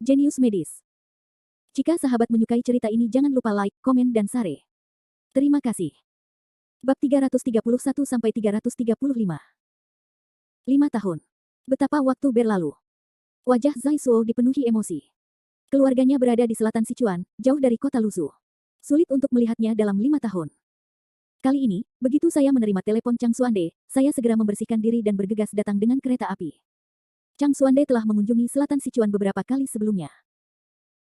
Jenius medis. Jika sahabat menyukai cerita ini jangan lupa like, komen dan share. Terima kasih. Bab 331-335. 5 tahun. Betapa waktu berlalu. Wajah Zai Suo dipenuhi emosi. Keluarganya berada di selatan Sichuan, jauh dari kota Luzu. Sulit untuk melihatnya dalam 5 tahun. Kali ini, begitu saya menerima telepon Chang Xuande, saya segera membersihkan diri dan bergegas datang dengan kereta api. Chang Xuande telah mengunjungi selatan Sichuan beberapa kali sebelumnya.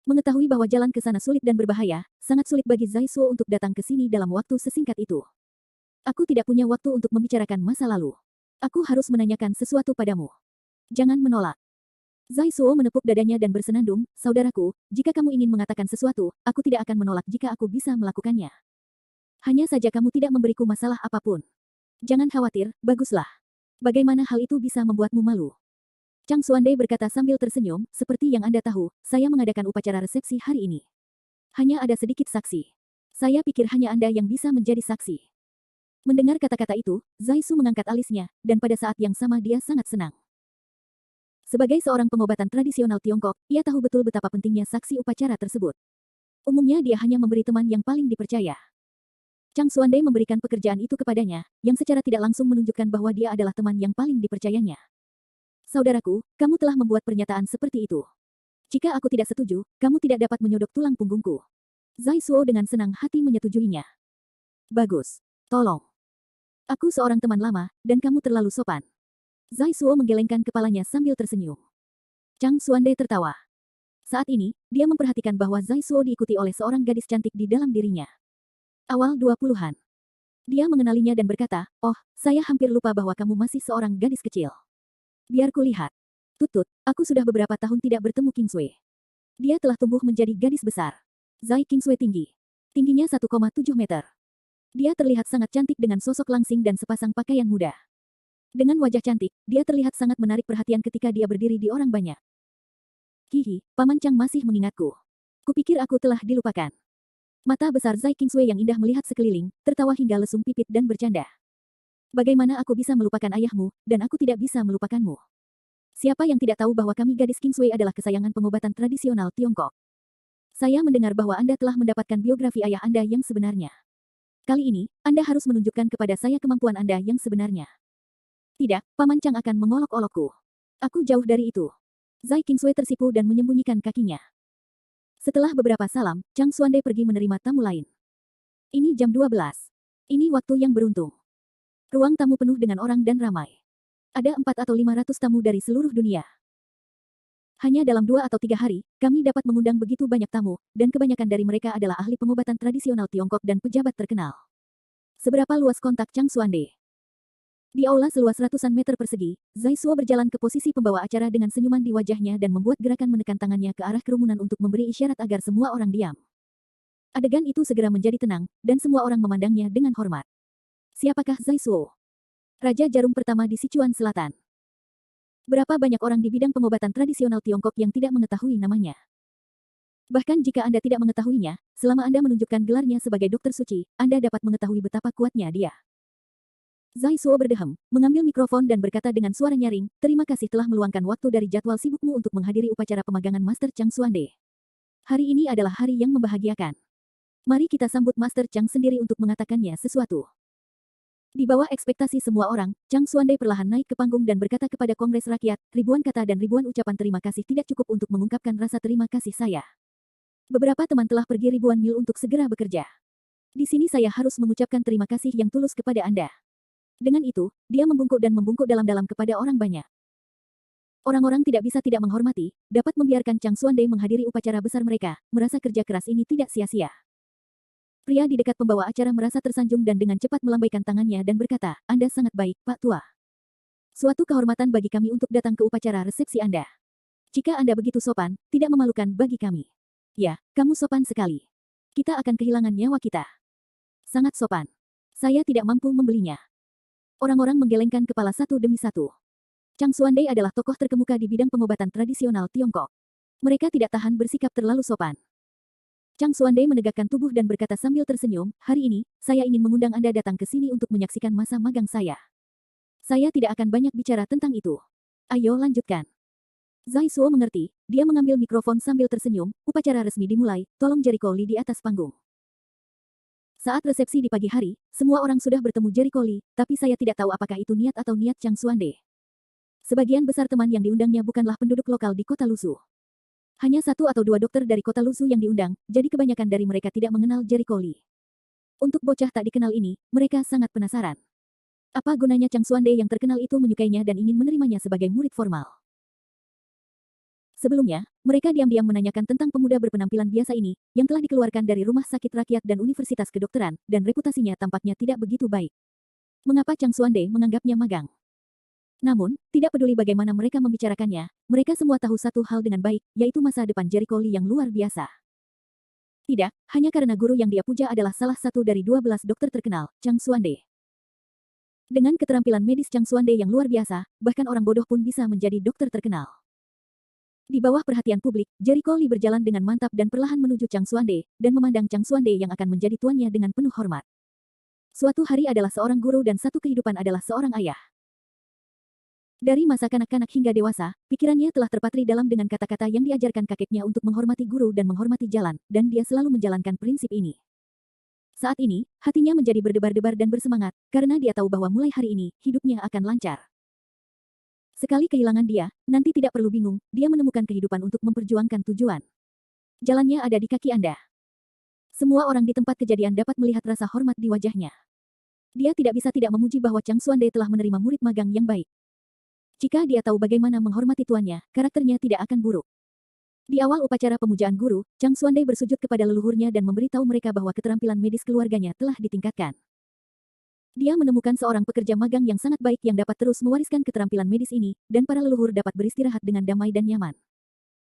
Mengetahui bahwa jalan ke sana sulit dan berbahaya, sangat sulit bagi Zai Suo untuk datang ke sini dalam waktu sesingkat itu. Aku tidak punya waktu untuk membicarakan masa lalu. Aku harus menanyakan sesuatu padamu. Jangan menolak. Zai Suo menepuk dadanya dan bersenandung, saudaraku, jika kamu ingin mengatakan sesuatu, aku tidak akan menolak jika aku bisa melakukannya. Hanya saja kamu tidak memberiku masalah apapun. Jangan khawatir, baguslah. Bagaimana hal itu bisa membuatmu malu? Chang Xuande berkata sambil tersenyum, seperti yang Anda tahu, saya mengadakan upacara resepsi hari ini. Hanya ada sedikit saksi. Saya pikir hanya Anda yang bisa menjadi saksi. Mendengar kata-kata itu, Zai Su mengangkat alisnya, dan pada saat yang sama dia sangat senang. Sebagai seorang pengobatan tradisional Tiongkok, ia tahu betul betapa pentingnya saksi upacara tersebut. Umumnya dia hanya memberi teman yang paling dipercaya. Chang Xuande memberikan pekerjaan itu kepadanya, yang secara tidak langsung menunjukkan bahwa dia adalah teman yang paling dipercayanya. Saudaraku, kamu telah membuat pernyataan seperti itu. Jika aku tidak setuju, kamu tidak dapat menyodok tulang punggungku. Zai Suo dengan senang hati menyetujuinya. Bagus. Tolong. Aku seorang teman lama, dan kamu terlalu sopan. Zai Suo menggelengkan kepalanya sambil tersenyum. Chang Xuande tertawa. Saat ini, dia memperhatikan bahwa Zai Suo diikuti oleh seorang gadis cantik di dalam dirinya. Awal 20-an. Dia mengenalinya dan berkata, oh, saya hampir lupa bahwa kamu masih seorang gadis kecil. Biar kulihat. Tutut, aku sudah beberapa tahun tidak bertemu King Sui. Dia telah tumbuh menjadi gadis besar. Zai King Sui tinggi. Tingginya 1,7 meter. Dia terlihat sangat cantik dengan sosok langsing dan sepasang pakaian muda. Dengan wajah cantik, dia terlihat sangat menarik perhatian ketika dia berdiri di orang banyak. Hihi, Paman Chang masih mengingatku. Kupikir aku telah dilupakan. Mata besar Zai King Sui yang indah melihat sekeliling, tertawa hingga lesung pipit dan bercanda. Bagaimana aku bisa melupakan ayahmu, dan aku tidak bisa melupakanmu. Siapa yang tidak tahu bahwa kami gadis King Sui adalah kesayangan pengobatan tradisional Tiongkok. Saya mendengar bahwa Anda telah mendapatkan biografi ayah Anda yang sebenarnya. Kali ini, Anda harus menunjukkan kepada saya kemampuan Anda yang sebenarnya. Tidak, Paman Chang akan mengolok-olokku. Aku jauh dari itu. Zai King Sui tersipu dan menyembunyikan kakinya. Setelah beberapa salam, Chang Xuande pergi menerima tamu lain. Ini jam 12. Ini waktu yang beruntung. Ruang tamu penuh dengan orang dan ramai. Ada 4 atau 500 tamu dari seluruh dunia. Hanya dalam 2 atau 3 hari, kami dapat mengundang begitu banyak tamu, dan kebanyakan dari mereka adalah ahli pengobatan tradisional Tiongkok dan pejabat terkenal. Seberapa luas kontak Chang Xuande? Di aula seluas ratusan meter persegi, Zai Suo berjalan ke posisi pembawa acara dengan senyuman di wajahnya dan membuat gerakan menekan tangannya ke arah kerumunan untuk memberi isyarat agar semua orang diam. Adegan itu segera menjadi tenang, dan semua orang memandangnya dengan hormat. Siapakah Zai Suo? Raja Jarum pertama di Sichuan Selatan. Berapa banyak orang di bidang pengobatan tradisional Tiongkok yang tidak mengetahui namanya? Bahkan jika Anda tidak mengetahuinya, selama Anda menunjukkan gelarnya sebagai dokter suci, Anda dapat mengetahui betapa kuatnya dia. Zai Suo berdehem, mengambil mikrofon dan berkata dengan suara nyaring, terima kasih telah meluangkan waktu dari jadwal sibukmu untuk menghadiri upacara pemagangan Master Chang Xuande. Hari ini adalah hari yang membahagiakan. Mari kita sambut Master Chang sendiri untuk mengatakannya sesuatu. Di bawah ekspektasi semua orang, Chang Xuande perlahan naik ke panggung dan berkata kepada Kongres Rakyat, ribuan kata dan ribuan ucapan terima kasih tidak cukup untuk mengungkapkan rasa terima kasih saya. Beberapa teman telah pergi ribuan mil untuk segera bekerja. Di sini saya harus mengucapkan terima kasih yang tulus kepada Anda. Dengan itu, dia membungkuk dan membungkuk dalam-dalam kepada orang banyak. Orang-orang tidak bisa tidak menghormati, dapat membiarkan Chang Xuande menghadiri upacara besar mereka, merasa kerja keras ini tidak sia-sia. Pria di dekat pembawa acara merasa tersanjung dan dengan cepat melambaikan tangannya dan berkata, Anda sangat baik, Pak Tua. Suatu kehormatan bagi kami untuk datang ke upacara resepsi Anda. Jika Anda begitu sopan, tidak memalukan bagi kami. Ya, kamu sopan sekali. Kita akan kehilangan nyawa kita. Sangat sopan. Saya tidak mampu membelinya. Orang-orang menggelengkan kepala satu demi satu. Chang Xuande adalah tokoh terkemuka di bidang pengobatan tradisional Tiongkok. Mereka tidak tahan bersikap terlalu sopan. Chang Xuande menegakkan tubuh dan berkata sambil tersenyum, hari ini, saya ingin mengundang Anda datang ke sini untuk menyaksikan masa magang saya. Saya tidak akan banyak bicara tentang itu. Ayo lanjutkan. Zai Suo mengerti, dia mengambil mikrofon sambil tersenyum, upacara resmi dimulai, tolong Jericho Lee di atas panggung. Saat resepsi di pagi hari, semua orang sudah bertemu Jericho Lee, tapi saya tidak tahu apakah itu niat atau niat Chang Xuande. Sebagian besar teman yang diundangnya bukanlah penduduk lokal di kota Lusu. Hanya satu atau dua dokter dari kota Lusu yang diundang, jadi kebanyakan dari mereka tidak mengenal Jericho Lee. Untuk bocah tak dikenal ini, mereka sangat penasaran. Apa gunanya Chang Xuande yang terkenal itu menyukainya dan ingin menerimanya sebagai murid formal? Sebelumnya, mereka diam-diam menanyakan tentang pemuda berpenampilan biasa ini, yang telah dikeluarkan dari rumah sakit rakyat dan universitas kedokteran, dan reputasinya tampaknya tidak begitu baik. Mengapa Chang Xuande menganggapnya magang? Namun, tidak peduli bagaimana mereka membicarakannya, mereka semua tahu satu hal dengan baik, yaitu masa depan Jericho Lee yang luar biasa. Tidak, hanya karena guru yang dia puja adalah salah satu dari 12 dokter terkenal, Chang Xuande. Dengan keterampilan medis Chang Xuande yang luar biasa, bahkan orang bodoh pun bisa menjadi dokter terkenal. Di bawah perhatian publik, Jericho Lee berjalan dengan mantap dan perlahan menuju Chang Xuande, dan memandang Chang Xuande yang akan menjadi tuannya dengan penuh hormat. Suatu hari adalah seorang guru dan satu kehidupan adalah seorang ayah. Dari masa kanak-kanak hingga dewasa, pikirannya telah terpatri dalam dengan kata-kata yang diajarkan kakeknya untuk menghormati guru dan menghormati jalan, dan dia selalu menjalankan prinsip ini. Saat ini, hatinya menjadi berdebar-debar dan bersemangat, karena dia tahu bahwa mulai hari ini, hidupnya akan lancar. Sekali kehilangan dia, nanti tidak perlu bingung, dia menemukan kehidupan untuk memperjuangkan tujuan. Jalannya ada di kaki Anda. Semua orang di tempat kejadian dapat melihat rasa hormat di wajahnya. Dia tidak bisa tidak memuji bahwa Chang Xuande telah menerima murid magang yang baik. Jika dia tahu bagaimana menghormati tuannya, karakternya tidak akan buruk. Di awal upacara pemujaan guru, Chang Xuande bersujud kepada leluhurnya dan memberitahu mereka bahwa keterampilan medis keluarganya telah ditingkatkan. Dia menemukan seorang pekerja magang yang sangat baik yang dapat terus mewariskan keterampilan medis ini, dan para leluhur dapat beristirahat dengan damai dan nyaman.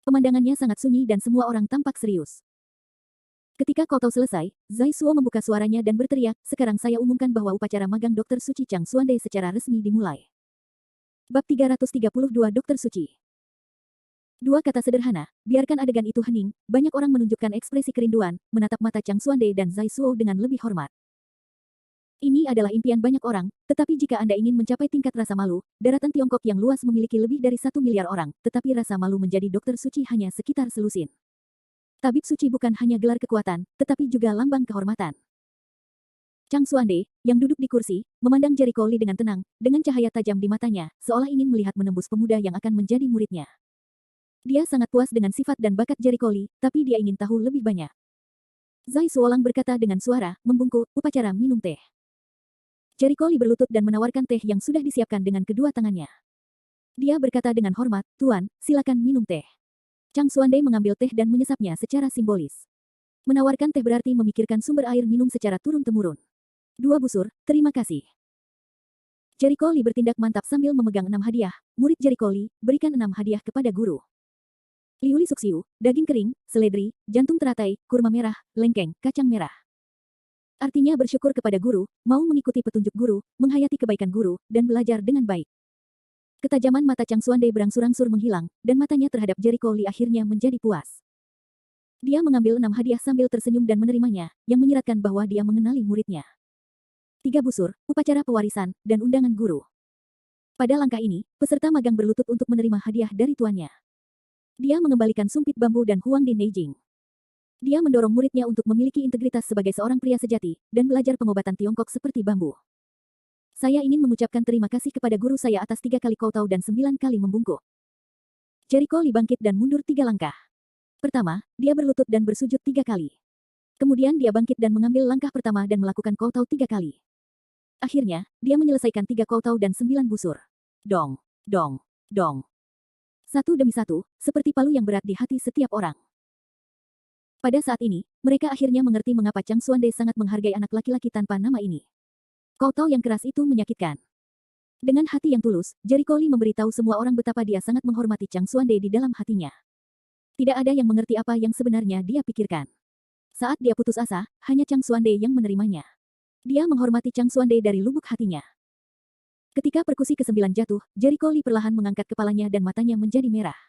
Pemandangannya sangat sunyi dan semua orang tampak serius. Ketika kotau selesai, Zai Suo membuka suaranya dan berteriak, sekarang saya umumkan bahwa upacara magang Dr. Suci Chang Xuande secara resmi dimulai. Bab 332 Dr. Suci. Dua kata sederhana, biarkan adegan itu hening, banyak orang menunjukkan ekspresi kerinduan, menatap mata Chang Xuande dan Zai Suo dengan lebih hormat. Ini adalah impian banyak orang, tetapi jika Anda ingin mencapai tingkat rasa malu, daratan Tiongkok yang luas memiliki lebih dari 1 miliar orang, tetapi rasa malu menjadi dokter suci hanya sekitar selusin. Tabib suci bukan hanya gelar kekuatan, tetapi juga lambang kehormatan. Chang Xuande, yang duduk di kursi, memandang Jericho Lee dengan tenang, dengan cahaya tajam di matanya, seolah ingin melihat menembus pemuda yang akan menjadi muridnya. Dia sangat puas dengan sifat dan bakat Jericho Lee, tapi dia ingin tahu lebih banyak. Zai Suolang berkata dengan suara membungkuk, upacara minum teh. Jericho Lee berlutut dan menawarkan teh yang sudah disiapkan dengan kedua tangannya. Dia berkata dengan hormat, Tuan, silakan minum teh. Chang Xuande mengambil teh dan menyesapnya secara simbolis. Menawarkan teh berarti memikirkan sumber air minum secara turun-temurun. 2 busur, terima kasih. Jericho Lee bertindak mantap sambil memegang 6 hadiah. Murid Jericho Lee, berikan 6 hadiah kepada guru. Liuli suksiu, daging kering, seledri, jantung teratai, kurma merah, lengkeng, kacang merah. Artinya bersyukur kepada guru, mau mengikuti petunjuk guru, menghayati kebaikan guru, dan belajar dengan baik. Ketajaman mata Chang Xuande berangsur-angsur menghilang, dan matanya terhadap Jericho Lee akhirnya menjadi puas. Dia mengambil 6 hadiah sambil tersenyum dan menerimanya, yang menyiratkan bahwa dia mengenali muridnya. 3 busur, upacara pewarisan, dan undangan guru. Pada langkah ini, peserta magang berlutut untuk menerima hadiah dari tuannya. Dia mengembalikan sumpit bambu dan huang di Neijing. Dia mendorong muridnya untuk memiliki integritas sebagai seorang pria sejati, dan belajar pengobatan Tiongkok seperti bambu. Saya ingin mengucapkan terima kasih kepada guru saya atas 3 kali kotau dan 9 kali membungkuk. Jericho Lee bangkit dan mundur 3 langkah. Pertama, dia berlutut dan bersujud 3 kali. Kemudian dia bangkit dan mengambil langkah pertama dan melakukan kotau 3 kali. Akhirnya, dia menyelesaikan 3 kotau dan 9 busur. Dong, dong, dong. Satu demi satu, seperti palu yang berat di hati setiap orang. Pada saat ini, mereka akhirnya mengerti mengapa Chang Xuande sangat menghargai anak laki-laki tanpa nama ini. Kotau yang keras itu menyakitkan. Dengan hati yang tulus, Jericho Lee memberitahu semua orang betapa dia sangat menghormati Chang Xuande di dalam hatinya. Tidak ada yang mengerti apa yang sebenarnya dia pikirkan. Saat dia putus asa, hanya Chang Xuande yang menerimanya. Dia menghormati Chang Xuande dari lubuk hatinya. Ketika perkusi ke-9 jatuh, Jericho Lee perlahan mengangkat kepalanya dan matanya menjadi merah.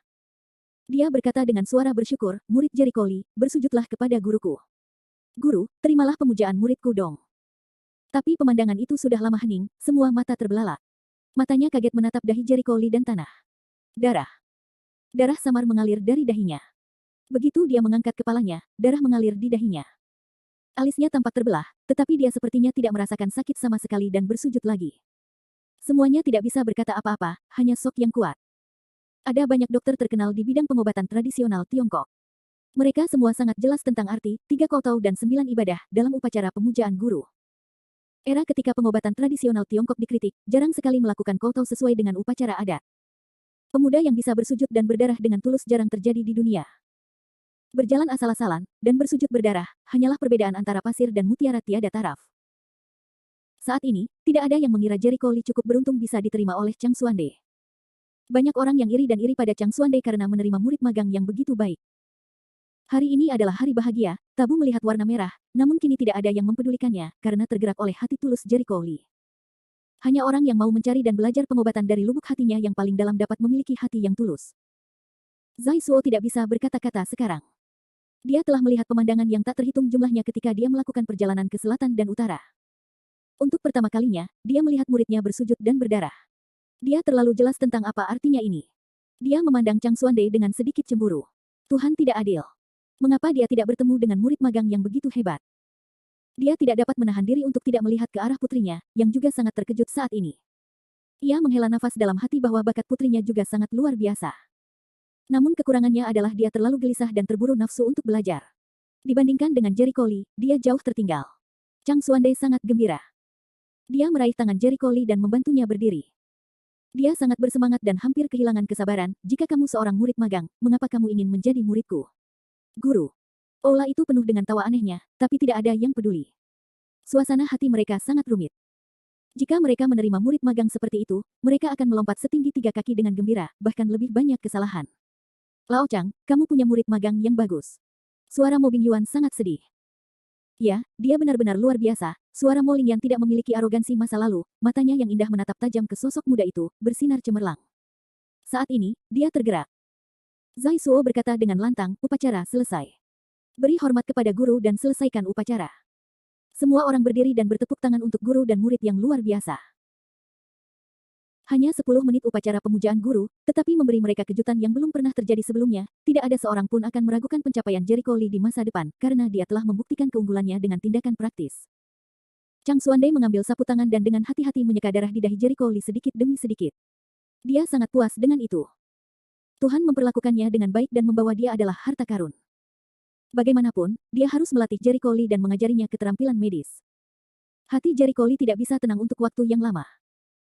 Dia berkata dengan suara bersyukur, murid Jericho Lee, bersujudlah kepada guruku. Guru, terimalah pemujaan muridku dong. Tapi pemandangan itu sudah lama hening, semua mata terbelalak. Matanya kaget menatap dahi Jericho Lee dan tanah. Darah. Darah samar mengalir dari dahinya. Begitu dia mengangkat kepalanya, darah mengalir di dahinya. Alisnya tampak terbelah, tetapi dia sepertinya tidak merasakan sakit sama sekali dan bersujud lagi. Semuanya tidak bisa berkata apa-apa, hanya shock yang kuat. Ada banyak dokter terkenal di bidang pengobatan tradisional Tiongkok. Mereka semua sangat jelas tentang arti 3 kowtow dan 9 ibadah dalam upacara pemujaan guru. Era ketika pengobatan tradisional Tiongkok dikritik, jarang sekali melakukan kowtow sesuai dengan upacara adat. Pemuda yang bisa bersujud dan berdarah dengan tulus jarang terjadi di dunia. Berjalan asal-asalan, dan bersujud berdarah, hanyalah perbedaan antara pasir dan mutiara tiada taraf. Saat ini, tidak ada yang mengira Jericho Lee cukup beruntung bisa diterima oleh Chang Xuande. Banyak orang yang iri dan iri pada Chang Xuande karena menerima murid magang yang begitu baik. Hari ini adalah hari bahagia, Tabu melihat warna merah, namun kini tidak ada yang mempedulikannya, karena tergerak oleh hati tulus Jericho Lee. Hanya orang yang mau mencari dan belajar pengobatan dari lubuk hatinya yang paling dalam dapat memiliki hati yang tulus. Zai Suo tidak bisa berkata-kata sekarang. Dia telah melihat pemandangan yang tak terhitung jumlahnya ketika dia melakukan perjalanan ke selatan dan utara. Untuk pertama kalinya, dia melihat muridnya bersujud dan berdarah. Dia terlalu jelas tentang apa artinya ini. Dia memandang Chang Xuande dengan sedikit cemburu. Tuhan tidak adil. Mengapa dia tidak bertemu dengan murid magang yang begitu hebat? Dia tidak dapat menahan diri untuk tidak melihat ke arah putrinya, yang juga sangat terkejut saat ini. Ia menghela nafas dalam hati bahwa bakat putrinya juga sangat luar biasa. Namun kekurangannya adalah dia terlalu gelisah dan terburu nafsu untuk belajar. Dibandingkan dengan Jericho Lee, dia jauh tertinggal. Chang Xuande sangat gembira. Dia meraih tangan Jericho Lee dan membantunya berdiri. Dia sangat bersemangat dan hampir kehilangan kesabaran. Jika kamu seorang murid magang, mengapa kamu ingin menjadi muridku? Guru. Aula itu penuh dengan tawa anehnya, tapi tidak ada yang peduli. Suasana hati mereka sangat rumit. Jika mereka menerima murid magang seperti itu, mereka akan melompat setinggi 3 kaki dengan gembira, bahkan lebih banyak kesalahan. Lao Chang, kamu punya murid magang yang bagus. Suara Mo Bingyuan sangat sedih. Ya, dia benar-benar luar biasa. Suara Mo Lingyan tidak memiliki arogansi masa lalu, matanya yang indah menatap tajam ke sosok muda itu, bersinar cemerlang. Saat ini, dia tergerak. Zai Suo berkata dengan lantang, upacara selesai. Beri hormat kepada guru dan selesaikan upacara. Semua orang berdiri dan bertepuk tangan untuk guru dan murid yang luar biasa. Hanya 10 menit upacara pemujaan guru, tetapi memberi mereka kejutan yang belum pernah terjadi sebelumnya. Tidak ada seorang pun akan meragukan pencapaian Jericho Lee di masa depan, karena dia telah membuktikan keunggulannya dengan tindakan praktis. Chang Xuande mengambil sapu tangan dan dengan hati-hati menyeka darah di dahi Jericho Lee sedikit demi sedikit. Dia sangat puas dengan itu. Tuhan memperlakukannya dengan baik dan membawa dia adalah harta karun. Bagaimanapun, dia harus melatih Jericho Lee dan mengajarinya keterampilan medis. Hati Jericho Lee tidak bisa tenang untuk waktu yang lama.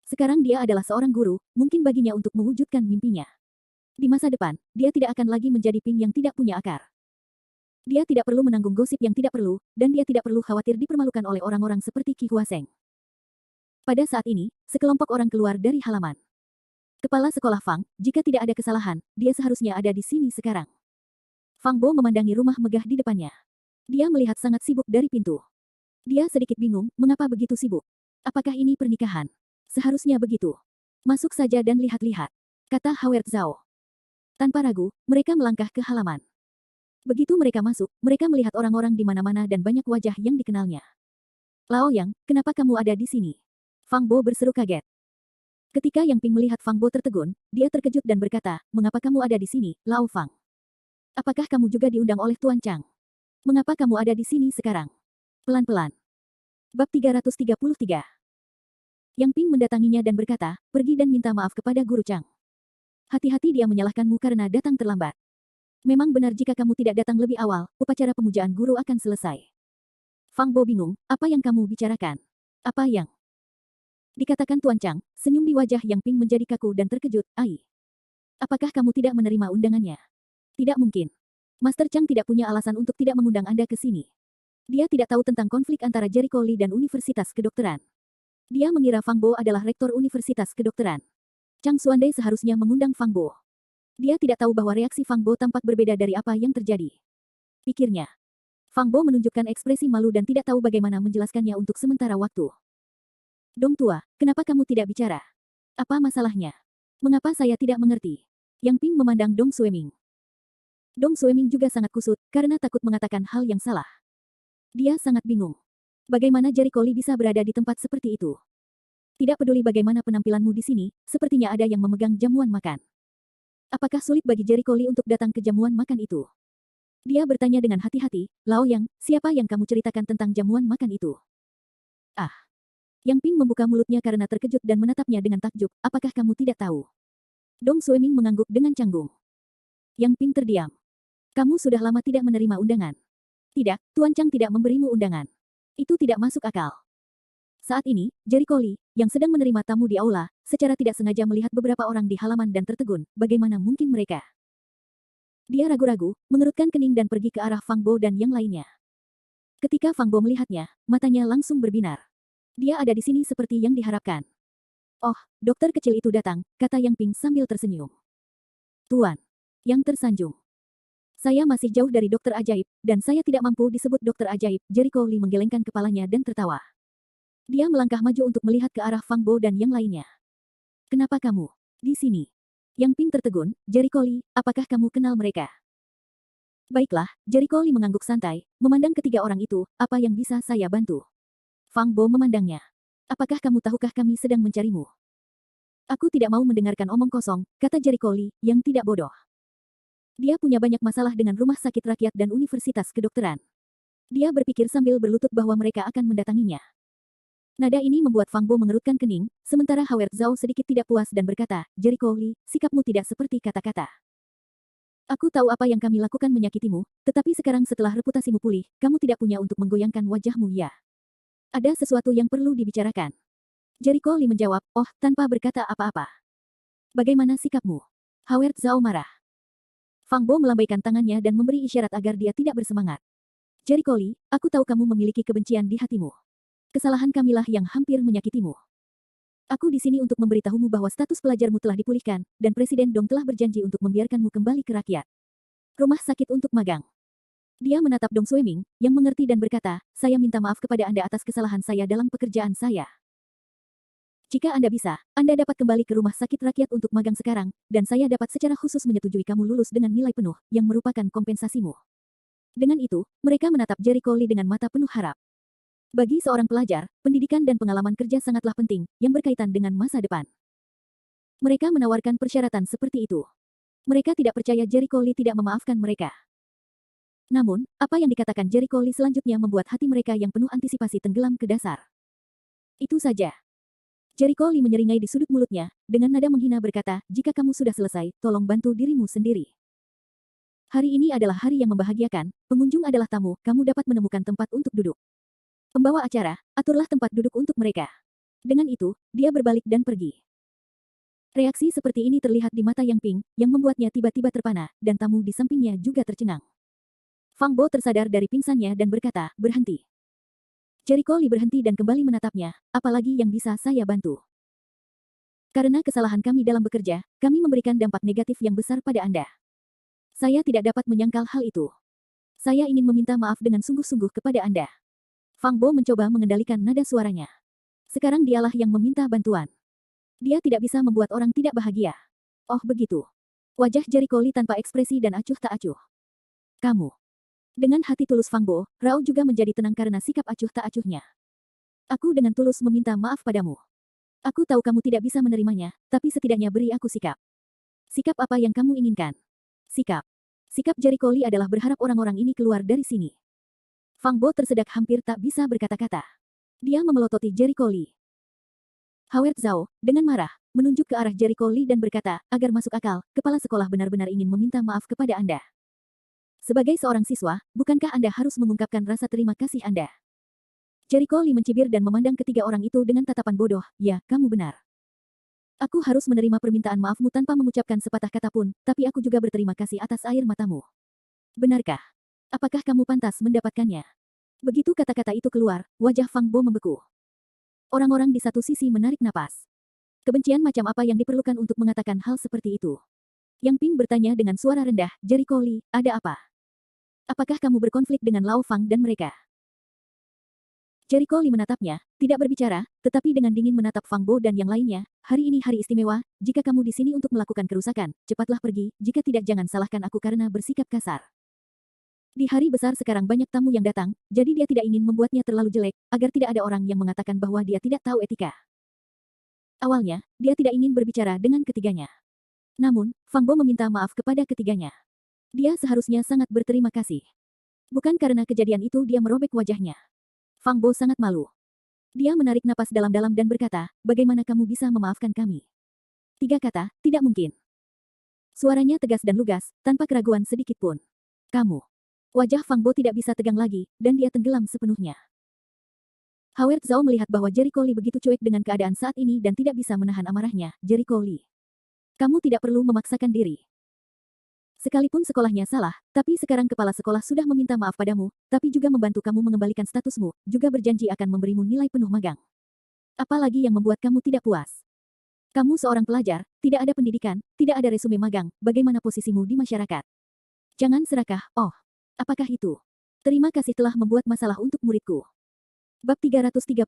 Sekarang dia adalah seorang guru, mungkin baginya untuk mewujudkan mimpinya. Di masa depan, dia tidak akan lagi menjadi ping yang tidak punya akar. Dia tidak perlu menanggung gosip yang tidak perlu, dan dia tidak perlu khawatir dipermalukan oleh orang-orang seperti Qi Huaseng. Pada saat ini, sekelompok orang keluar dari halaman. Kepala sekolah Fang, jika tidak ada kesalahan, dia seharusnya ada di sini sekarang. Fang Bo memandangi rumah megah di depannya. Dia melihat sangat sibuk dari pintu. Dia sedikit bingung, mengapa begitu sibuk. Apakah ini pernikahan? Seharusnya begitu. Masuk saja dan lihat-lihat, kata Howard Zhao. Tanpa ragu, mereka melangkah ke halaman. Begitu mereka masuk, mereka melihat orang-orang di mana-mana dan banyak wajah yang dikenalnya. Lao Yang, kenapa kamu ada di sini? Fang Bo berseru kaget. Ketika Yang Ping melihat Fang Bo tertegun, dia terkejut dan berkata, mengapa kamu ada di sini, Lao Fang? Apakah kamu juga diundang oleh Tuan Chang? Mengapa kamu ada di sini sekarang? Pelan-pelan. Bab 333. Yang Ping mendatanginya dan berkata, pergi dan minta maaf kepada Guru Chang. Hati-hati dia menyalahkanmu karena datang terlambat. Memang benar jika kamu tidak datang lebih awal, upacara pemujaan guru akan selesai. Fang Bo bingung, apa yang kamu bicarakan? Apa yang dikatakan Tuan Chang? Senyum di wajah Yang Ping menjadi kaku dan terkejut, Ai. Apakah kamu tidak menerima undangannya? Tidak mungkin. Master Chang tidak punya alasan untuk tidak mengundang Anda ke sini. Dia tidak tahu tentang konflik antara Jericho Lee dan Universitas Kedokteran. Dia mengira Fang Bo adalah rektor Universitas Kedokteran. Chang Xuande seharusnya mengundang Fang Bo. Dia tidak tahu bahwa reaksi Fang Bo tampak berbeda dari apa yang terjadi. Pikirnya. Fang Bo menunjukkan ekspresi malu dan tidak tahu bagaimana menjelaskannya untuk sementara waktu. Dong tua, kenapa kamu tidak bicara? Apa masalahnya? Mengapa saya tidak mengerti? Yang Ping memandang Dong Sueming. Dong Sueming juga sangat kusut, karena takut mengatakan hal yang salah. Dia sangat bingung. Bagaimana Jericho Lee bisa berada di tempat seperti itu? Tidak peduli bagaimana penampilanmu di sini, sepertinya ada yang memegang jamuan makan. Apakah sulit bagi Jericho Lee untuk datang ke jamuan makan itu? Dia bertanya dengan hati-hati, Lao Yang, siapa yang kamu ceritakan tentang jamuan makan itu? Ah. Yang Ping membuka mulutnya karena terkejut dan menatapnya dengan takjub, apakah kamu tidak tahu? Dong Sueming mengangguk dengan canggung. Yang Ping terdiam. Kamu sudah lama tidak menerima undangan. Tidak, Tuan Chang tidak memberimu undangan. Itu tidak masuk akal. Saat ini, Jericho Lee, yang sedang menerima tamu di aula, secara tidak sengaja melihat beberapa orang di halaman dan tertegun, bagaimana mungkin mereka? Dia ragu-ragu, mengerutkan kening dan pergi ke arah Fang Bo dan yang lainnya. Ketika Fang Bo melihatnya, matanya langsung berbinar. Dia ada di sini seperti yang diharapkan. Oh, dokter kecil itu datang, kata Yang Ping sambil tersenyum. Tuan. Yang tersanjung. Saya masih jauh dari dokter ajaib, dan saya tidak mampu disebut dokter ajaib. Jericho Lee menggelengkan kepalanya dan tertawa. Dia melangkah maju untuk melihat ke arah Fang Bo dan yang lainnya. Kenapa kamu di sini? Yang Ping tertegun, Jericho Lee, apakah kamu kenal mereka? Baiklah, Jericho Lee mengangguk santai, memandang ketiga orang itu, apa yang bisa saya bantu? Fang Bo memandangnya. Apakah kamu tahukah kami sedang mencarimu? Aku tidak mau mendengarkan omong kosong, kata Jericho Lee, yang tidak bodoh. Dia punya banyak masalah dengan rumah sakit rakyat dan universitas kedokteran. Dia berpikir sambil berlutut bahwa mereka akan mendatanginya. Nada ini membuat Fang Bo mengerutkan kening, sementara Howard Zhao sedikit tidak puas dan berkata, Jericho Lee, sikapmu tidak seperti kata-kata. Aku tahu apa yang kami lakukan menyakitimu, tetapi sekarang setelah reputasimu pulih, kamu tidak punya untuk menggoyangkan wajahmu ya. Ada sesuatu yang perlu dibicarakan. Jericho Lee menjawab, oh, tanpa berkata apa-apa. Bagaimana sikapmu? Howard Zhao marah. Fang Bo melambaikan tangannya dan memberi isyarat agar dia tidak bersemangat. Jericho Lee, aku tahu kamu memiliki kebencian di hatimu. Kesalahan kamilah yang hampir menyakitimu. Aku di sini untuk memberitahumu bahwa status pelajarmu telah dipulihkan, dan Presiden Dong telah berjanji untuk membiarkanmu kembali ke rakyat. Rumah sakit untuk magang. Dia menatap Dong Sueming, yang mengerti dan berkata, saya minta maaf kepada Anda atas kesalahan saya dalam pekerjaan saya. Jika Anda bisa, Anda dapat kembali ke rumah sakit rakyat untuk magang sekarang, dan saya dapat secara khusus menyetujui kamu lulus dengan nilai penuh, yang merupakan kompensasimu. Dengan itu, mereka menatap Jericho Lee dengan mata penuh harap. Bagi seorang pelajar, pendidikan dan pengalaman kerja sangatlah penting, yang berkaitan dengan masa depan. Mereka menawarkan persyaratan seperti itu. Mereka tidak percaya Jericho Lee tidak memaafkan mereka. Namun, apa yang dikatakan Jericho Lee selanjutnya membuat hati mereka yang penuh antisipasi tenggelam ke dasar. Itu saja. Jericho Lee menyeringai di sudut mulutnya, dengan nada menghina berkata, jika kamu sudah selesai, tolong bantu dirimu sendiri. Hari ini adalah hari yang membahagiakan, pengunjung adalah tamu, kamu dapat menemukan tempat untuk duduk. Pembawa acara, aturlah tempat duduk untuk mereka. Dengan itu, dia berbalik dan pergi. Reaksi seperti ini terlihat di mata Yang Ping, yang membuatnya tiba-tiba terpana, dan tamu di sampingnya juga tercengang. Fang Bo tersadar dari pingsannya dan berkata, berhenti. Jericho Lee berhenti dan kembali menatapnya, apalagi yang bisa saya bantu. Karena kesalahan kami dalam bekerja, kami memberikan dampak negatif yang besar pada Anda. Saya tidak dapat menyangkal hal itu. Saya ingin meminta maaf dengan sungguh-sungguh kepada Anda. Fang Bo mencoba mengendalikan nada suaranya. Sekarang dialah yang meminta bantuan. Dia tidak bisa membuat orang tidak bahagia. Oh begitu. Wajah Jericho Lee tanpa ekspresi dan acuh tak acuh. Kamu. Dengan hati tulus Fang Bo, Rao juga menjadi tenang karena sikap acuh tak acuhnya. Aku dengan tulus meminta maaf padamu. Aku tahu kamu tidak bisa menerimanya, tapi setidaknya beri aku sikap. Sikap apa yang kamu inginkan? Sikap. Sikap Jericho Lee adalah berharap orang-orang ini keluar dari sini. Fang Bo tersedak hampir tak bisa berkata-kata. Dia memelototi Jericho Lee. Howard Zhao, dengan marah, menunjuk ke arah Jericho Lee dan berkata, agar masuk akal, kepala sekolah benar-benar ingin meminta maaf kepada Anda. Sebagai seorang siswa, bukankah Anda harus mengungkapkan rasa terima kasih Anda? Jericho Lee mencibir dan memandang ketiga orang itu dengan tatapan bodoh, ya, kamu benar. Aku harus menerima permintaan maafmu tanpa mengucapkan sepatah kata pun, tapi aku juga berterima kasih atas air matamu. Benarkah? Apakah kamu pantas mendapatkannya? Begitu kata-kata itu keluar, wajah Fang Bo membeku. Orang-orang di satu sisi menarik napas. Kebencian macam apa yang diperlukan untuk mengatakan hal seperti itu? Yang Ping bertanya dengan suara rendah, Jericho Lee, ada apa? Apakah kamu berkonflik dengan Lao Fang dan mereka? Jericho Lee menatapnya, tidak berbicara, tetapi dengan dingin menatap Fang Bo dan yang lainnya, hari ini hari istimewa, jika kamu di sini untuk melakukan kerusakan, cepatlah pergi, jika tidak jangan salahkan aku karena bersikap kasar. Di hari besar sekarang banyak tamu yang datang, jadi dia tidak ingin membuatnya terlalu jelek, agar tidak ada orang yang mengatakan bahwa dia tidak tahu etika. Awalnya, dia tidak ingin berbicara dengan ketiganya. Namun, Fang Bo meminta maaf kepada ketiganya. Dia seharusnya sangat berterima kasih. Bukan karena kejadian itu dia merobek wajahnya. Fang Bo sangat malu. Dia menarik napas dalam-dalam dan berkata, bagaimana kamu bisa memaafkan kami? 3 kata, tidak mungkin. Suaranya tegas dan lugas, tanpa keraguan sedikit pun. Kamu. Wajah Fang Bo tidak bisa tegang lagi, dan dia tenggelam sepenuhnya. Howard Zhao melihat bahwa Jericho Lee begitu cuek dengan keadaan saat ini dan tidak bisa menahan amarahnya. Jericho Lee. Kamu tidak perlu memaksakan diri. Sekalipun sekolahnya salah, tapi sekarang kepala sekolah sudah meminta maaf padamu, tapi juga membantu kamu mengembalikan statusmu, juga berjanji akan memberimu nilai penuh magang. Apalagi yang membuat kamu tidak puas? Kamu seorang pelajar, tidak ada pendidikan, tidak ada resume magang, bagaimana posisimu di masyarakat? Jangan serakah, oh. Apakah itu? Terima kasih telah membuat masalah untuk muridku. Bab 334.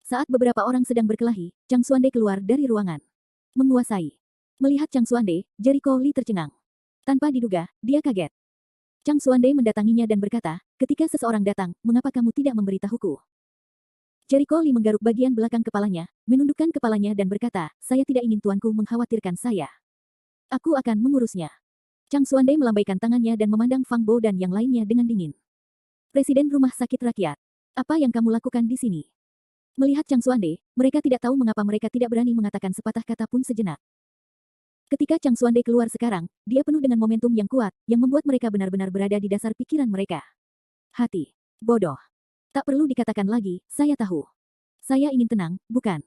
Saat beberapa orang sedang berkelahi, Chang Xuande keluar dari ruangan. Menguasai. Melihat Chang Xuande, Jericho Lee tercengang. Tanpa diduga, dia kaget. Chang Xuande mendatanginya dan berkata, ketika seseorang datang, mengapa kamu tidak memberitahuku? Jericho Lee menggaruk bagian belakang kepalanya, menundukkan kepalanya dan berkata, saya tidak ingin tuanku mengkhawatirkan saya. Aku akan mengurusnya. Chang Xuande melambaikan tangannya dan memandang Fang Bo dan yang lainnya dengan dingin. Presiden Rumah Sakit Rakyat. Apa yang kamu lakukan di sini? Melihat Chang Xuande, mereka tidak tahu mengapa mereka tidak berani mengatakan sepatah kata pun sejenak. Ketika Chang Xuande keluar sekarang, dia penuh dengan momentum yang kuat, yang membuat mereka benar-benar berada di dasar pikiran mereka. Hati. Bodoh. Tak perlu dikatakan lagi, saya tahu. Saya ingin tenang, bukan?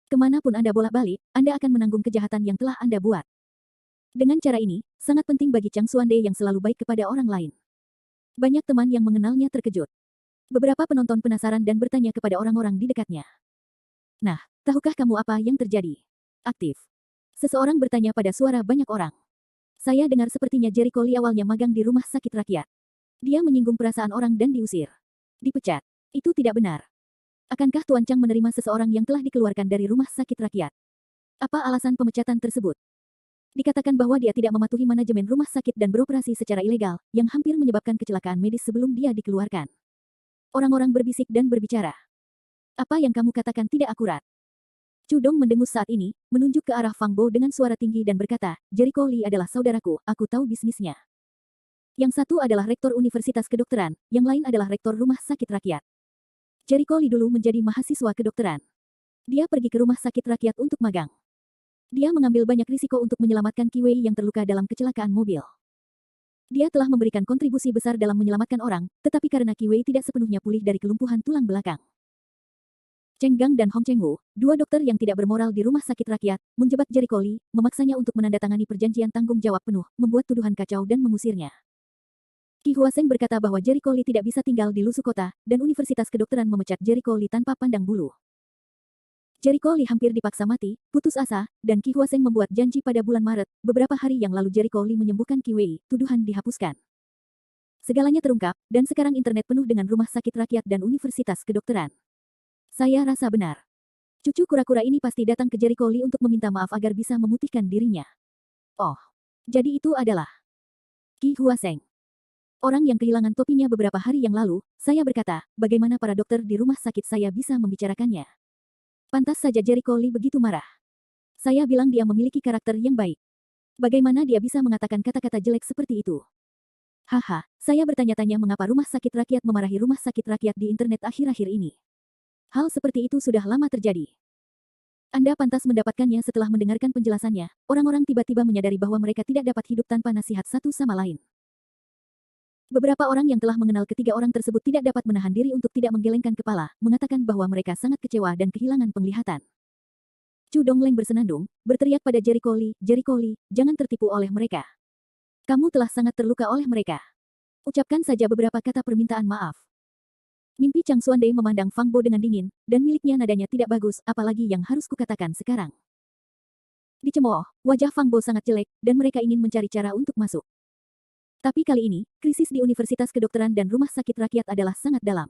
Kemanapun Anda bolak-balik, Anda akan menanggung kejahatan yang telah Anda buat. Dengan cara ini, sangat penting bagi Chang Xuande yang selalu baik kepada orang lain. Banyak teman yang mengenalnya terkejut. Beberapa penonton penasaran dan bertanya kepada orang-orang di dekatnya. Nah, tahukah kamu apa yang terjadi? Aktif. Seseorang bertanya pada suara banyak orang. Saya dengar sepertinya Jericho Lee awalnya magang di rumah sakit rakyat. Dia menyinggung perasaan orang dan diusir. Dipecat. Itu tidak benar. Akankah Tuan Chang menerima seseorang yang telah dikeluarkan dari rumah sakit rakyat? Apa alasan pemecatan tersebut? Dikatakan bahwa dia tidak mematuhi manajemen rumah sakit dan beroperasi secara ilegal, yang hampir menyebabkan kecelakaan medis sebelum dia dikeluarkan. Orang-orang berbisik dan berbicara. Apa yang kamu katakan tidak akurat. Chu Dong mendengus saat ini, menunjuk ke arah Fang Bo dengan suara tinggi dan berkata, Jericho Lee adalah saudaraku, aku tahu bisnisnya. Yang satu adalah rektor Universitas Kedokteran, yang lain adalah rektor Rumah Sakit Rakyat. Jericho Lee dulu menjadi mahasiswa kedokteran. Dia pergi ke Rumah Sakit Rakyat untuk magang. Dia mengambil banyak risiko untuk menyelamatkan Qi Wei yang terluka dalam kecelakaan mobil. Dia telah memberikan kontribusi besar dalam menyelamatkan orang, tetapi karena Qi Wei tidak sepenuhnya pulih dari kelumpuhan tulang belakang. Cheng Gang dan Hong Cheng Wu, dua dokter yang tidak bermoral di rumah sakit rakyat, menjebak Jericho Lee, memaksanya untuk menandatangani perjanjian tanggung jawab penuh, membuat tuduhan kacau dan mengusirnya. Qi Huaseng berkata bahwa Jericho Lee tidak bisa tinggal di Lusu Kota, dan Universitas Kedokteran memecat Jericho Lee tanpa pandang bulu. Jericho Lee hampir dipaksa mati, putus asa, dan Qi Huaseng membuat janji pada bulan Maret, beberapa hari yang lalu Jericho Lee menyembuhkan Qi Wei, tuduhan dihapuskan. Segalanya terungkap, dan sekarang internet penuh dengan rumah sakit rakyat dan Universitas Kedokteran. Saya rasa benar. Cucu kura-kura ini pasti datang ke Jericho Lee untuk meminta maaf agar bisa memutihkan dirinya. Oh, jadi itu adalah Qi Huaseng. Orang yang kehilangan topinya beberapa hari yang lalu, saya berkata, bagaimana para dokter di rumah sakit saya bisa membicarakannya. Pantas saja Jericho Lee begitu marah. Saya bilang dia memiliki karakter yang baik. Bagaimana dia bisa mengatakan kata-kata jelek seperti itu? Haha, saya bertanya-tanya mengapa rumah sakit rakyat memarahi rumah sakit rakyat di internet akhir-akhir ini. Hal seperti itu sudah lama terjadi. Anda pantas mendapatkannya setelah mendengarkan penjelasannya, orang-orang tiba-tiba menyadari bahwa mereka tidak dapat hidup tanpa nasihat satu sama lain. Beberapa orang yang telah mengenal ketiga orang tersebut tidak dapat menahan diri untuk tidak menggelengkan kepala, mengatakan bahwa mereka sangat kecewa dan kehilangan penglihatan. Chu Dongleng bersenandung, berteriak pada Jericho Lee, jangan tertipu oleh mereka. Kamu telah sangat terluka oleh mereka. Ucapkan saja beberapa kata permintaan maaf. Mimpi Chang Xuande memandang Fang Bo dengan dingin, dan miliknya nadanya tidak bagus, apalagi yang harus kukatakan sekarang. Dicemooh, wajah Fang Bo sangat jelek, dan mereka ingin mencari cara untuk masuk. Tapi kali ini, krisis di Universitas Kedokteran dan Rumah Sakit Rakyat adalah sangat dalam.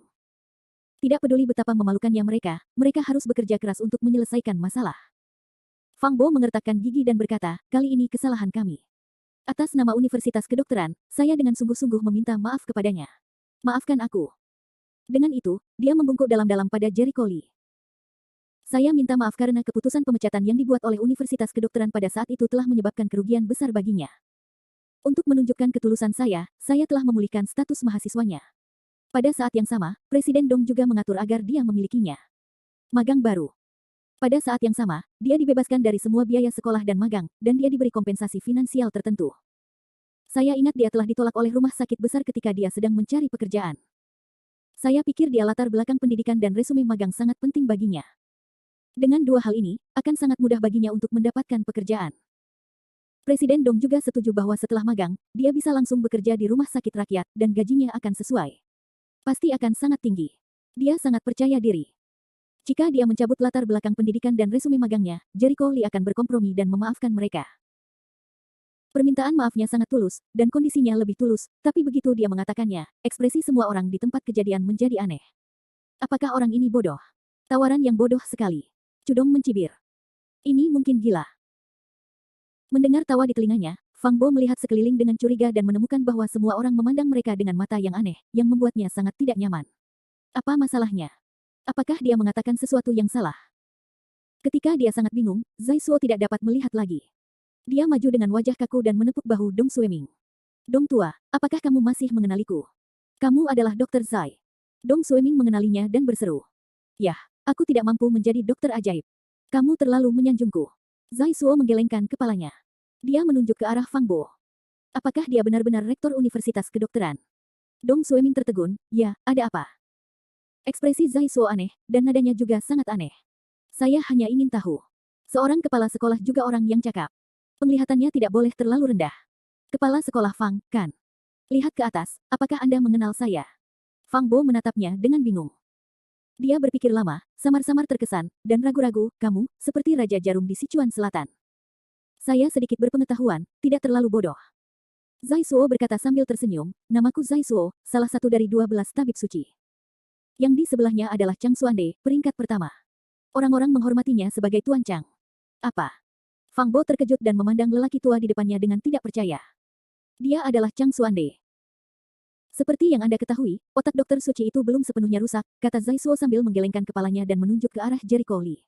Tidak peduli betapa memalukannya mereka harus bekerja keras untuk menyelesaikan masalah. Fang Bo mengertakkan gigi dan berkata, kali ini kesalahan kami. Atas nama Universitas Kedokteran, saya dengan sungguh-sungguh meminta maaf kepadanya. Maafkan aku. Dengan itu, dia membungkuk dalam-dalam pada Jericho Lee. Saya minta maaf karena keputusan pemecatan yang dibuat oleh Universitas Kedokteran pada saat itu telah menyebabkan kerugian besar baginya. Untuk menunjukkan ketulusan saya telah memulihkan status mahasiswanya. Pada saat yang sama, Presiden Dong juga mengatur agar dia memilikinya. Magang baru. Pada saat yang sama, dia dibebaskan dari semua biaya sekolah dan magang, dan dia diberi kompensasi finansial tertentu. Saya ingat dia telah ditolak oleh rumah sakit besar ketika dia sedang mencari pekerjaan. Saya pikir dia latar belakang pendidikan dan resume magang sangat penting baginya. Dengan dua hal ini, akan sangat mudah baginya untuk mendapatkan pekerjaan. Presiden Dong juga setuju bahwa setelah magang, dia bisa langsung bekerja di rumah sakit rakyat, dan gajinya akan sesuai. Pasti akan sangat tinggi. Dia sangat percaya diri. Jika dia mencabut latar belakang pendidikan dan resume magangnya, Jericho Lee akan berkompromi dan memaafkan mereka. Permintaan maafnya sangat tulus, dan kondisinya lebih tulus, tapi begitu dia mengatakannya, ekspresi semua orang di tempat kejadian menjadi aneh. Apakah orang ini bodoh? Tawaran yang bodoh sekali. Cudong mencibir. Ini mungkin gila. Mendengar tawa di telinganya, Fang Bo melihat sekeliling dengan curiga dan menemukan bahwa semua orang memandang mereka dengan mata yang aneh, yang membuatnya sangat tidak nyaman. Apa masalahnya? Apakah dia mengatakan sesuatu yang salah? Ketika dia sangat bingung, Zai Suo tidak dapat melihat lagi. Dia maju dengan wajah kaku dan menepuk bahu Dong Sueming. Dong tua, apakah kamu masih mengenaliku? Kamu adalah Dokter Zai. Dong Sueming mengenalinya dan berseru. Yah, aku tidak mampu menjadi dokter ajaib. Kamu terlalu menyanjungku. Zai Suo menggelengkan kepalanya. Dia menunjuk ke arah Fang Bo. Apakah dia benar-benar rektor Universitas Kedokteran? Dong Sueming tertegun, ya, ada apa? Ekspresi Zai Suo aneh, dan nadanya juga sangat aneh. Saya hanya ingin tahu. Seorang kepala sekolah juga orang yang cakap. Penglihatannya tidak boleh terlalu rendah. Kepala sekolah Fang, kan? Lihat ke atas, apakah Anda mengenal saya? Fang Bo menatapnya dengan bingung. Dia berpikir lama, samar-samar terkesan, dan ragu-ragu, kamu, seperti Raja Jarum di Sichuan Selatan. Saya sedikit berpengetahuan, tidak terlalu bodoh. Zai Suo berkata sambil tersenyum, namaku Zai Suo, salah satu dari 12 tabib suci. Yang di sebelahnya adalah Chang Xuande, peringkat pertama. Orang-orang menghormatinya sebagai Tuan Chang. Apa? Fang Bo terkejut dan memandang lelaki tua di depannya dengan tidak percaya. Dia adalah Chang Xuande. Seperti yang Anda ketahui, otak dokter suci itu belum sepenuhnya rusak, kata Zai Suo sambil menggelengkan kepalanya dan menunjuk ke arah Jericho Lee.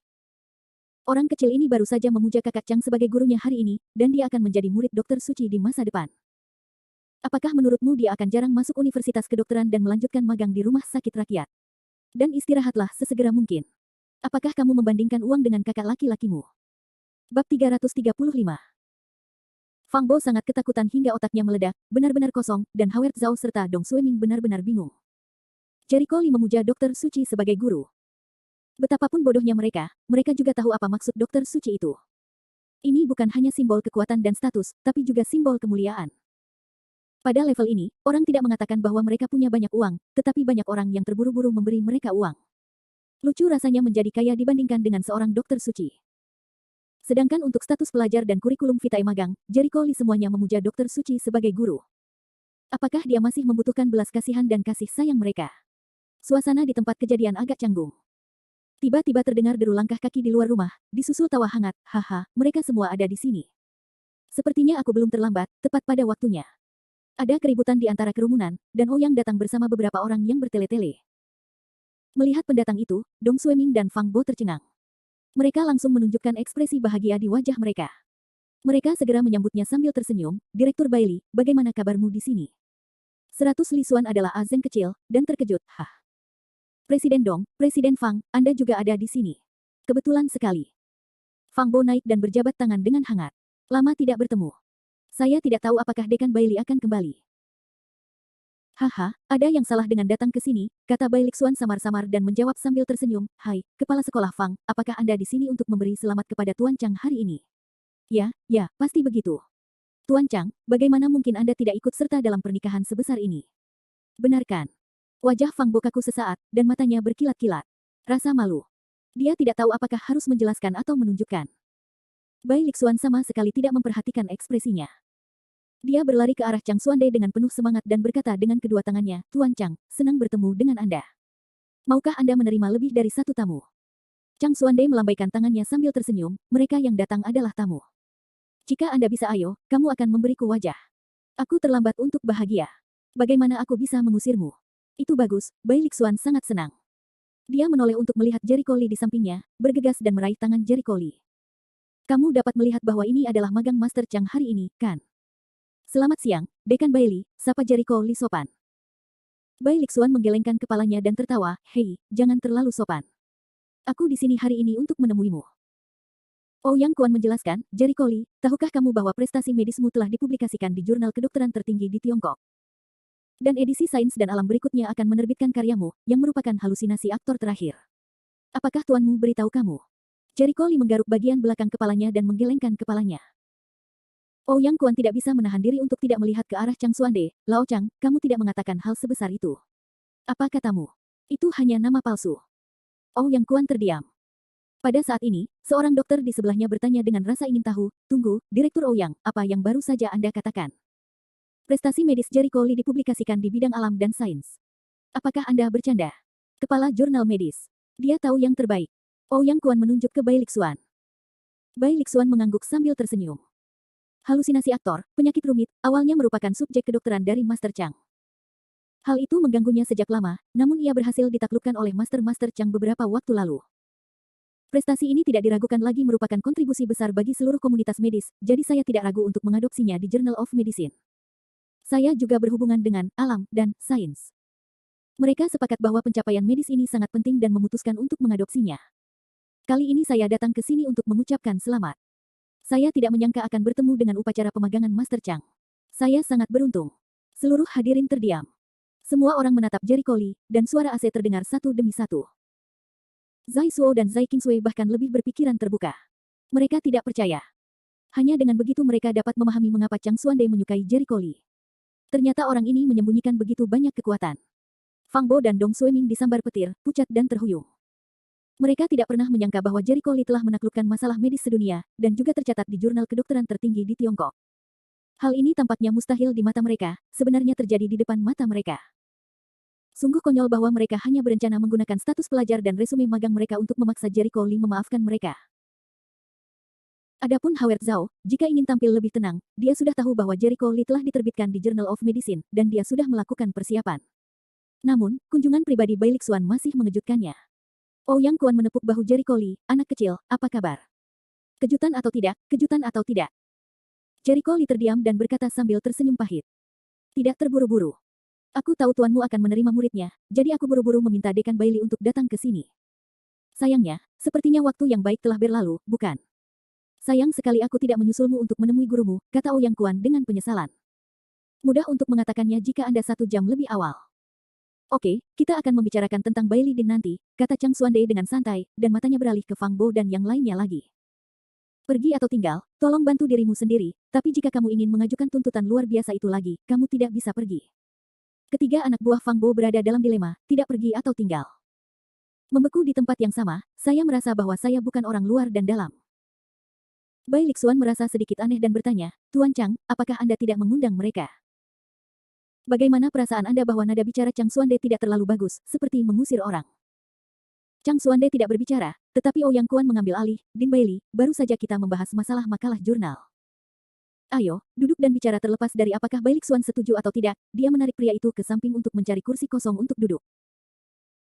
Orang kecil ini baru saja memuja kakak Chang sebagai gurunya hari ini, dan dia akan menjadi murid dokter suci di masa depan. Apakah menurutmu dia akan jarang masuk Universitas Kedokteran dan melanjutkan magang di rumah sakit rakyat? Dan istirahatlah sesegera mungkin. Apakah kamu membandingkan uang dengan kakak laki-lakimu? Bab 335. Fang Bo sangat ketakutan hingga otaknya meledak, benar-benar kosong, dan Howard Zhao serta Dong Sueming benar-benar bingung. Jericho Lee memuja dokter suci sebagai guru. Betapapun bodohnya mereka juga tahu apa maksud dokter suci itu. Ini bukan hanya simbol kekuatan dan status, tapi juga simbol kemuliaan. Pada level ini, orang tidak mengatakan bahwa mereka punya banyak uang, tetapi banyak orang yang terburu-buru memberi mereka uang. Lucu rasanya menjadi kaya dibandingkan dengan seorang dokter suci. Sedangkan untuk status pelajar dan kurikulum vitae magang, Jericho Lee semuanya memuja dokter suci sebagai guru. Apakah dia masih membutuhkan belas kasihan dan kasih sayang mereka? Suasana di tempat kejadian agak canggung. Tiba-tiba terdengar deru langkah kaki di luar rumah, disusul tawa hangat, haha, mereka semua ada di sini. Sepertinya aku belum terlambat, tepat pada waktunya. Ada keributan di antara kerumunan, dan Ouyang datang bersama beberapa orang yang bertele-tele. Melihat pendatang itu, Dong Sueming dan Fang Bo tercengang. Mereka langsung menunjukkan ekspresi bahagia di wajah mereka. Mereka segera menyambutnya sambil tersenyum, Direktur Bailey, bagaimana kabarmu di sini? 100 Lisuan adalah Azeng kecil, dan terkejut, hah. Presiden Dong, Presiden Fang, Anda juga ada di sini. Kebetulan sekali. Fang Bo naik dan berjabat tangan dengan hangat. Lama tidak bertemu. Saya tidak tahu apakah Dekan Bailey akan kembali. Haha, ada yang salah dengan datang ke sini, kata Bai Lixuan samar-samar dan menjawab sambil tersenyum, Hai, Kepala Sekolah Fang, apakah Anda di sini untuk memberi selamat kepada Tuan Chang hari ini? Ya, pasti begitu. Tuan Chang, bagaimana mungkin Anda tidak ikut serta dalam pernikahan sebesar ini? Benarkan. Wajah Fang Bo kaku sesaat, dan matanya berkilat-kilat. Rasa malu. Dia tidak tahu apakah harus menjelaskan atau menunjukkan. Bai Lixuan sama sekali tidak memperhatikan ekspresinya. Dia berlari ke arah Chang Xuande dengan penuh semangat dan berkata dengan kedua tangannya, Tuan Chang, senang bertemu dengan Anda. Maukah Anda menerima lebih dari satu tamu? Chang Xuande melambaikan tangannya sambil tersenyum, mereka yang datang adalah tamu. Jika Anda bisa ayo, kamu akan memberiku wajah. Aku terlambat untuk bahagia. Bagaimana aku bisa mengusirmu? Itu bagus, Bai Lixuan sangat senang. Dia menoleh untuk melihat Jericho Lee di sampingnya, bergegas dan meraih tangan Jericho Lee. Kamu dapat melihat bahwa ini adalah magang Master Chang hari ini, kan? Selamat siang, Dekan Bailey, sapa Jericho Lee sopan. Bai Lixuan menggelengkan kepalanya dan tertawa, hei, jangan terlalu sopan. Aku di sini hari ini untuk menemuimu. Ouyang Kuan menjelaskan, Jericho Lee, tahukah kamu bahwa prestasi medismu telah dipublikasikan di jurnal kedokteran tertinggi di Tiongkok? Dan edisi Sains dan Alam berikutnya akan menerbitkan karyamu, yang merupakan halusinasi aktor terakhir. Apakah tuanmu beritahu kamu? Jericho Lee menggaruk bagian belakang kepalanya dan menggelengkan kepalanya. Ouyang Kuan tidak bisa menahan diri untuk tidak melihat ke arah Chang Xuande. Lao Chang, kamu tidak mengatakan hal sebesar itu. Apa katamu? Itu hanya nama palsu. Ouyang Kuan terdiam. Pada saat ini, seorang dokter di sebelahnya bertanya dengan rasa ingin tahu, tunggu, Direktur Ouyang, apa yang baru saja Anda katakan? Prestasi medis Jericho Lee dipublikasikan di bidang alam dan sains. Apakah Anda bercanda? Kepala jurnal medis. Dia tahu yang terbaik. Ouyang Kuan menunjuk ke Bai Lixuan. Bai Lixuan mengangguk sambil tersenyum. Halusinasi aktor, penyakit rumit, awalnya merupakan subjek kedokteran dari Master Chang. Hal itu mengganggunya sejak lama, namun ia berhasil ditaklukkan oleh Master Chang beberapa waktu lalu. Prestasi ini tidak diragukan lagi merupakan kontribusi besar bagi seluruh komunitas medis, jadi saya tidak ragu untuk mengadopsinya di Journal of Medicine. Saya juga berhubungan dengan alam dan sains. Mereka sepakat bahwa pencapaian medis ini sangat penting dan memutuskan untuk mengadopsinya. Kali ini saya datang ke sini untuk mengucapkan selamat. Saya tidak menyangka akan bertemu dengan upacara pemagangan Master Chang. Saya sangat beruntung. Seluruh hadirin terdiam. Semua orang menatap Jericho Lee, dan suara AC terdengar satu demi satu. Zai Suo dan Zai Kingswei bahkan lebih berpikiran terbuka. Mereka tidak percaya. Hanya dengan begitu mereka dapat memahami mengapa Chang Xuande menyukai Jericho Lee. Ternyata orang ini menyembunyikan begitu banyak kekuatan. Fang Bo dan Dong Sueming disambar petir, pucat dan terhuyung. Mereka tidak pernah menyangka bahwa Jericho Lee telah menaklukkan masalah medis sedunia, dan juga tercatat di jurnal kedokteran tertinggi di Tiongkok. Hal ini tampaknya mustahil di mata mereka, sebenarnya terjadi di depan mata mereka. Sungguh konyol bahwa mereka hanya berencana menggunakan status pelajar dan resume magang mereka untuk memaksa Jericho Lee memaafkan mereka. Adapun Howard Zhao, jika ingin tampil lebih tenang, dia sudah tahu bahwa Jericho Lee telah diterbitkan di Journal of Medicine, dan dia sudah melakukan persiapan. Namun, kunjungan pribadi Bai Lixuan masih mengejutkannya. Ouyang Kuan menepuk bahu Jericho Lee, anak kecil, apa kabar? Kejutan atau tidak, kejutan atau tidak? Jericho Lee terdiam dan berkata sambil tersenyum pahit. Tidak terburu-buru. Aku tahu tuanmu akan menerima muridnya, jadi aku buru-buru meminta Dekan Bailey untuk datang ke sini. Sayangnya, sepertinya waktu yang baik telah berlalu, bukan? Sayang sekali aku tidak menyusulmu untuk menemui gurumu, kata Ouyang Kuan dengan penyesalan. Mudah untuk mengatakannya jika Anda 1 jam lebih awal. Oke, kita akan membicarakan tentang Bailey Din nanti, kata Chang Xuande dengan santai, dan matanya beralih ke Fang Bo dan yang lainnya lagi. Pergi atau tinggal, tolong bantu dirimu sendiri, tapi jika kamu ingin mengajukan tuntutan luar biasa itu lagi, kamu tidak bisa pergi. Ketiga anak buah Fang Bo berada dalam dilema, tidak pergi atau tinggal. Membeku di tempat yang sama, saya merasa bahwa saya bukan orang luar dan dalam. Bai Lixuan merasa sedikit aneh dan bertanya, Tuan Chang, apakah Anda tidak mengundang mereka? Bagaimana perasaan Anda bahwa nada bicara Chang Xuande tidak terlalu bagus, seperti mengusir orang? Chang Xuande tidak berbicara, tetapi Ouyang Kuan mengambil alih, Din Bailey, baru saja kita membahas masalah makalah jurnal. Ayo, duduk dan bicara terlepas dari apakah Bai Lixuan setuju atau tidak, dia menarik pria itu ke samping untuk mencari kursi kosong untuk duduk.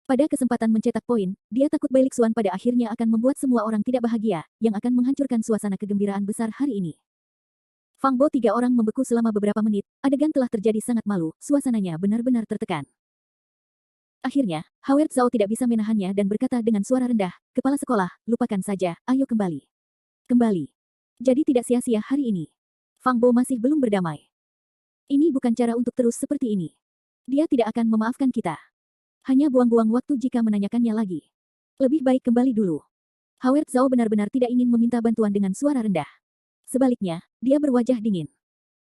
Pada kesempatan mencetak poin, dia takut Bai Lixuan pada akhirnya akan membuat semua orang tidak bahagia, yang akan menghancurkan suasana kegembiraan besar hari ini. Fang Bo 3 orang membeku selama beberapa menit, adegan telah terjadi sangat malu, suasananya benar-benar tertekan. Akhirnya, Howard Zhao tidak bisa menahannya dan berkata dengan suara rendah, Kepala sekolah, lupakan saja, ayo kembali. Kembali. Jadi tidak sia-sia hari ini. Fang Bo masih belum berdamai. Ini bukan cara untuk terus seperti ini. Dia tidak akan memaafkan kita. Hanya buang-buang waktu jika menanyakannya lagi. Lebih baik kembali dulu. Howard Zhao benar-benar tidak ingin meminta bantuan dengan suara rendah. Sebaliknya, dia berwajah dingin.